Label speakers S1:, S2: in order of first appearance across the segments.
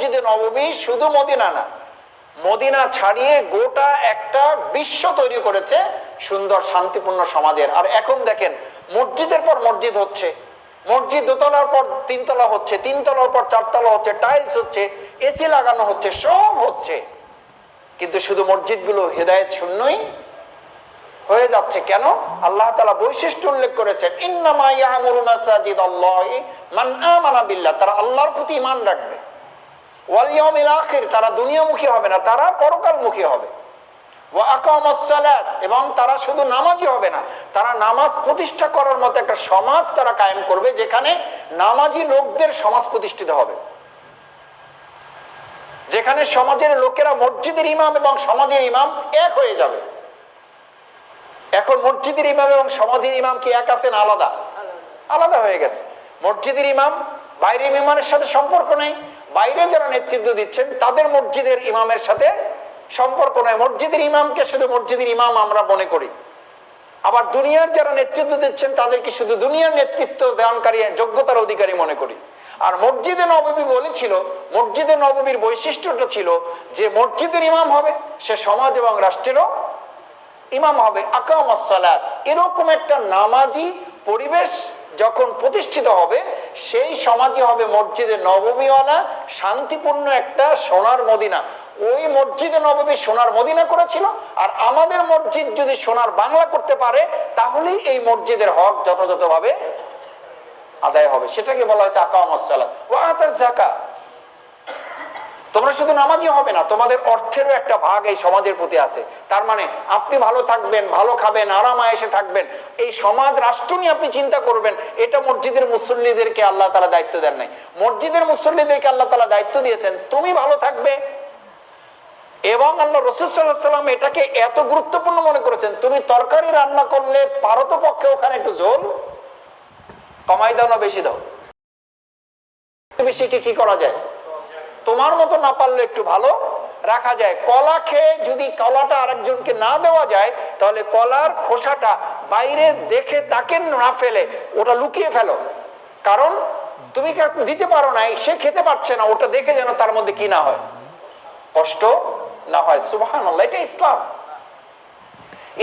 S1: মসজিদে নববী শুধু মদিনা না, মদিনা ছাড়িয়ে গোটা একটা বিশ্ব তৈরি করেছে সুন্দর শান্তিপূর্ণ সমাজের। আর এখন দেখেন মসজিদের পর মসজিদ হচ্ছে, মসজিদ দোতলার পর তিনতলা হচ্ছে, তিনতলার পর চারতলা হচ্ছে, টাইলস হচ্ছে, এসি লাগানো হচ্ছে, সব হচ্ছে, কিন্তু শুধু মসজিদগুলো হেদায়েত শূন্যই হয়ে যাচ্ছে। কেন? আল্লাহ তাআলা বৈশিষ্ট্য উল্লেখ করেছেন, ইন্নামা ইয়ামুরু মাসাজিদাল্লাহি মান আমানা বিল্লাহ, তারা আল্লাহর প্রতি ঈমান রাখবে, ওয়াল ইয়াউমিল আখির, তারা দুনিয়ামুখী হবে না, তারা পরকালমুখী হবে, ওয়া আকামাস সালাত, এবং তারা শুধু নামাজি হবে না, তারা নামাজ প্রতিষ্ঠা করার মতো একটা সমাজ তারা কায়েম করবে, যেখানে নামাজি লোকদের সমাজ প্রতিষ্ঠিত হবে, যেখানে সমাজের লোকেরা মসজিদের ইমাম এবং সমাজের ইমাম এক হয়ে যাবে। এখন মসজিদের ইমাম এবং সমাজের ইমাম কি এক আছেন? আলাদা আলাদা হয়ে গেছে। মসজিদের ইমাম বাইরের ইমামের সাথে সম্পর্ক নেই, বাইরে যারা নেতৃত্ব দিচ্ছেন তাদের মসজিদের ইমামের সাথে সম্পর্ক নেই, মসজিদের ইমামকে শুধু মসজিদের ইমাম আমরা মনে করি। আবার দুনিয়ার যারা নেতৃত্ব দিচ্ছেন তাদেরকে শুধু দুনিয়ার নেতৃত্ব দানকারী যোগ্যতার অধিকারী মনে করি। আর মসজিদে নববী বলেছিল, মসজিদে নববীর বৈশিষ্ট্যটা ছিল যে মসজিদের ইমাম হবে সে সমাজ এবং রাষ্ট্রেরও ইমাম হবে, আকামাস সালাত, এরকম একটা নামাজি পরিবেশ যখন প্রতিষ্ঠিত হবে সেই সমাজই হবে মসজিদে নববীওয়ালা শান্তিপূর্ণ একটা সোনার মদিনা। ওই মসজিদে নববী সোনার মদিনা করেছিল, আর আমাদের মসজিদ যদি সোনার বাংলা করতে পারে তাহলেই এই মসজিদের হক যথাযথভাবে আদায় হবে। সেটাকে বলা হয়েছে আকামাস সালাত ওয়া আতাজ যাকাত। তোমরা শুধু নামাজি হবে না, তোমাদের অর্থেরও একটা ভাগ এই সমাজের প্রতি আছে। তার মানে আপনি ভালো থাকবেন, ভালো খাবেন, আরামায়েশে থাকবেন, এই সমাজ রাষ্ট্র নিয়ে আপনি চিন্তা করবেন, এটা মসজিদের মুসল্লিদেরকে আল্লাহ তাআলা দায়িত্ব দেন নাই। মসজিদের মুসল্লিদেরকে আল্লাহ তাআলা দায়িত্ব দিয়েছেন তুমি ভালো থাকবে, এবং আল্লাহ রাসূল সাল্লাল্লাহু আলাইহি ওয়াসাল্লাম এটাকে এত গুরুত্বপূর্ণ মনে করেছেন, তুমি তরকারি রান্না করলে পারতপক্ষে ওখানে একটু ঝোল কমাই দাও না বেশি দাও, বেশি কি করা যায়, তোমার মতো না পারলে একটু ভালো রাখা যায়। কলা খেয়ে যদি কলাটা আরেকজনকে না দেওয়া যায় তাহলে কলার খোসাটা বাইরে দেখে তাকে না ফেলে ওটা লুকিয়ে ফেলো, কারণ তুমি দিতে পারো না, সে খেতে পারছে না, ওটা দেখে যেন তার মধ্যে কি না হয়, কষ্ট না হয়। সুবহানাল্লাহ, এটা ইসলাম।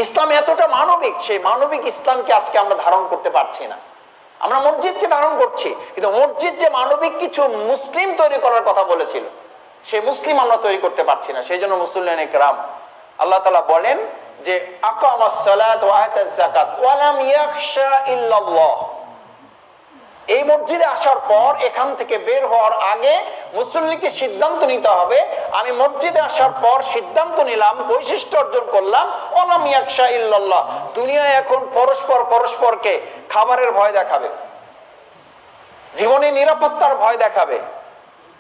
S1: ইসলাম এতটা মানবিক, সেই মানবিক ইসলামকে আজকে আমরা ধারণ করতে পারছি না। আমরা মসজিদকে ধারণ করছি, কিন্তু মসজিদ যে মানবিক কিছু মুসলিম তৈরি করার কথা বলেছিল সেই মুসলিম আমরা তৈরি করতে পারছি না। সেই জন্য মুসল্লিয়ানে কেরাম আল্লাহ তাআলা বলেন যে আকামাস সালাত ওয়া আতাজ যাকাত ওয়া লাম ইয়াখশা ইল্লাল্লাহ। এই মসজিদে আসার পর এখান থেকে বের হওয়ার আগে মুসল্লিকে সিদ্ধান্ত নিতে হবে, আমি মসজিদে আসার পর সিদ্ধান্ত নিলাম, বৈশিষ্ট্য অর্জন করলাম, ওয়া লাম ইয়াখশা ইল্লাল্লাহ। দুনিয়ায় এখন পরস্পর পরস্পরকে খাবারের ভয় দেখাবে, জীবনে নিরাপত্তার ভয় দেখাবে,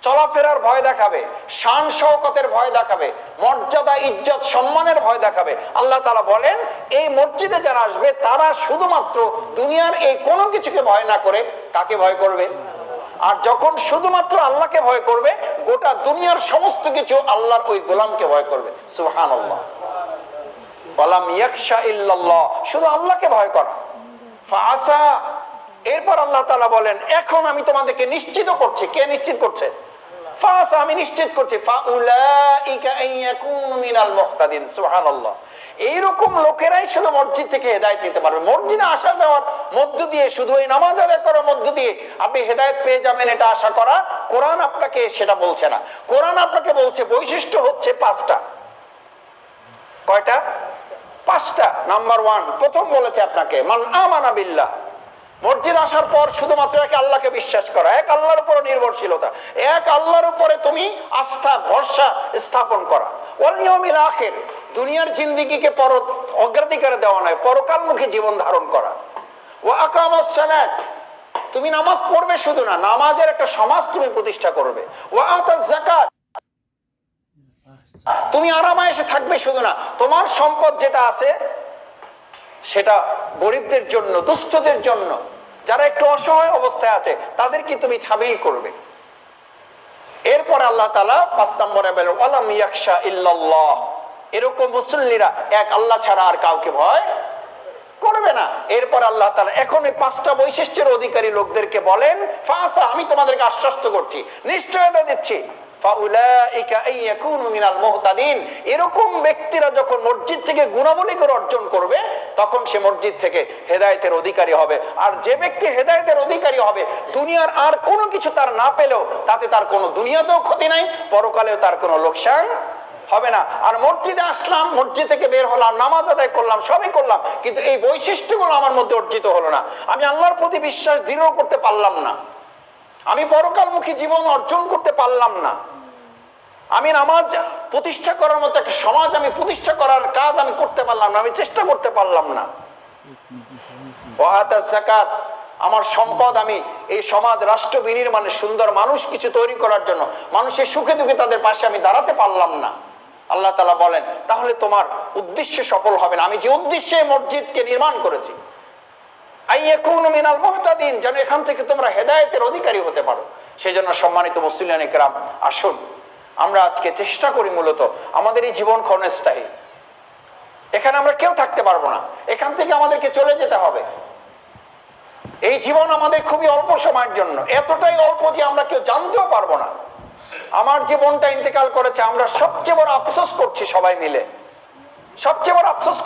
S1: চলাফেরার ভয় দেখাবে, শান শওকতের ভয় দেখাবে, মর্যাদা ইজ্জত সম্মানের ভয় দেখাবে। আল্লাহ তাআলা বলেন এই মসজিদে যারা আসবে তারা শুধুমাত্র দুনিয়ার এই কোনো কিছুকে ভয় না করে কাকে ভয় করবে? আর যখন শুধুমাত্র আল্লাহকে ভয় করবে গোটা দুনিয়ার সমস্ত কিছু আল্লাহর ওই গোলামকে ভয় করবে। সুবহানাল্লাহ, ওয়ালাম ইয়াখশা ইল্লাল্লাহ, শুধু আল্লাহকে ভয় করা। ফাআসা, এরপর আল্লাহ তাআলা বলেন এখন আমি তোমাদেরকে নিশ্চিত করছি। কে নিশ্চিত করছে? ফাআসা, আমি নিশ্চিত করছি। ফাউলাইকা আইয়াকুনু মিনাল মুহতাদিন। সুবহানাল্লাহ, এইরকম লোকেরাই শুধু মসজিদ থেকে হেদায়েত নিতে পারবে। মসজিদে আসা যাওয়ার মধ্য দিয়ে, শুধু এই নামাজ আদায় করার মধ্য দিয়ে আপনি হেদায়েত পেয়ে যাবেন এটা আশা করা কোরআন আপনাকে সেটা বলছে না। কোরআন আপনাকে বলছে বৈশিষ্ট্য হচ্ছে 5টা। কয়টা? 5টা। নাম্বার 1, প্রথম বলেছে আপনাকে মান আমানা বিল্লাহ, মসজিদ আসার পর শুধুমাত্র এক আল্লাহকে বিশ্বাস করা, এক আল্লাহর উপর নির্ভরশীলতা, এক আল্লাহর উপরে তুমি আস্থা ভরসা স্থাপন করা। ওয়াল ইয়াউমিল আখির, দুনিয়ার জিন্দেগিকে অগ্রাধিকার দেওয়া নয়, পরকালমুখী জীবন ধারণ করা। ওয়া আকামাস সালাত, তুমি নামাজ পড়বে শুধু না, নামাজের একটা সমাজ তুমি প্রতিষ্ঠা করবে। ওয়া আতাজ যাকাত, তুমি আরামায়েশে থাকবে শুধু না, তোমার সম্পদ যেটা আছে সেটা গরিবদের জন্য, দুস্থদের জন্য, যারা একটু অসহায় অবস্থায় আছে তাদেরকে তুমি ছাবিল করবে। এরপর আল্লাহ তাআলা 5 নম্বরে বলেন ওয়ালাম ইয়াখশা ইল্লাল্লাহ, এরকম মুসল্লিরা এক আল্লাহ ছাড়া আর কাউকে ভয় করবে না। এরপর আল্লাহ তাআলা এখন এই 5টা বৈশিষ্ট্যের অধিকারী লোকদেরকে বলেন ফাসা, আমি তোমাদেরকে আশ্বস্ত করছি, নিশ্চয়তা দিচ্ছি, ফাউলাইকা আইয়াকুনু মিনাল মুহতাদিন। এরকম ব্যক্তিরা যখন মসজিদ থেকে গুণাবলীগুলো অর্জন করবে তখন সে মসজিদ থেকে হেদায়েতের অধিকারী হবে। আর যে ব্যক্তি হেদায়েতের অধিকারী হবে, দুনিয়ার আর কোনো কিছু তার না পেলেও তাতে তার কোনো দুনিয়াতেও ক্ষতি নাই, পরকালেও তার কোনো লোকসান হবে না। আর মসজিদে আসলাম, মসজিদ থেকে বের হলাম, নামাজ আদায় করলাম, সবই করলাম, কিন্তু এই বৈশিষ্ট্যগুলো আমার মধ্যে অর্জিত হলো না। আমি আল্লাহর প্রতি বিশ্বাস দৃঢ় করতে পারলাম না, আমি পরকালমুখী জীবন অর্জন করতে পারলাম না, আমি নামাজ প্রতিষ্ঠা করার মতো একটা সমাজ আমি প্রতিষ্ঠা করার কাজ আমি করতে পারলাম না, আমি চেষ্টা করতে পারলাম না। ওয়াতাজ যাকাত, আমার সম্পদ আমি এই সমাজ রাষ্ট্র বিনির্মাণে সুন্দর মানুষ কিছু তৈরি করার জন্য, মানুষের সুখে দুঃখে তাদের পাশে আমি দাঁড়াতে পারলাম না। আল্লাহ তাআলা বলেন তাহলে তোমার উদ্দেশ্য সফল হবে না। আমি যে উদ্দেশ্যে মসজিদকে নির্মাণ করেছি, আইয়াকুনু মিনাল মুহতাদিন, যেন এখান থেকে তোমরা হেদায়েতের অধিকারী হতে পারো। সেজন্য সম্মানিত মুসলিয়ান ইকরাম, আসুন আমরা আজকে চেষ্টা করি, মূলত আমাদের এই জীবন ক্ষণস্থায়ী, এখানে আমরা কেউ থাকতে পারবো না, এখান থেকে আমাদেরকে চলে যেতে হবে। এই জীবন আমাদের খুবই অল্প সময়ের জন্য, এতটাই অল্প যে আমরা কেউ জানতেও পারবো না। আমার জীবনটা ইন্তেকাল করেছে, আমরা সবচেয়ে বড় আফসোস করছি সবাই মিলে, সবচেয়ে বড় আফসোস করছি।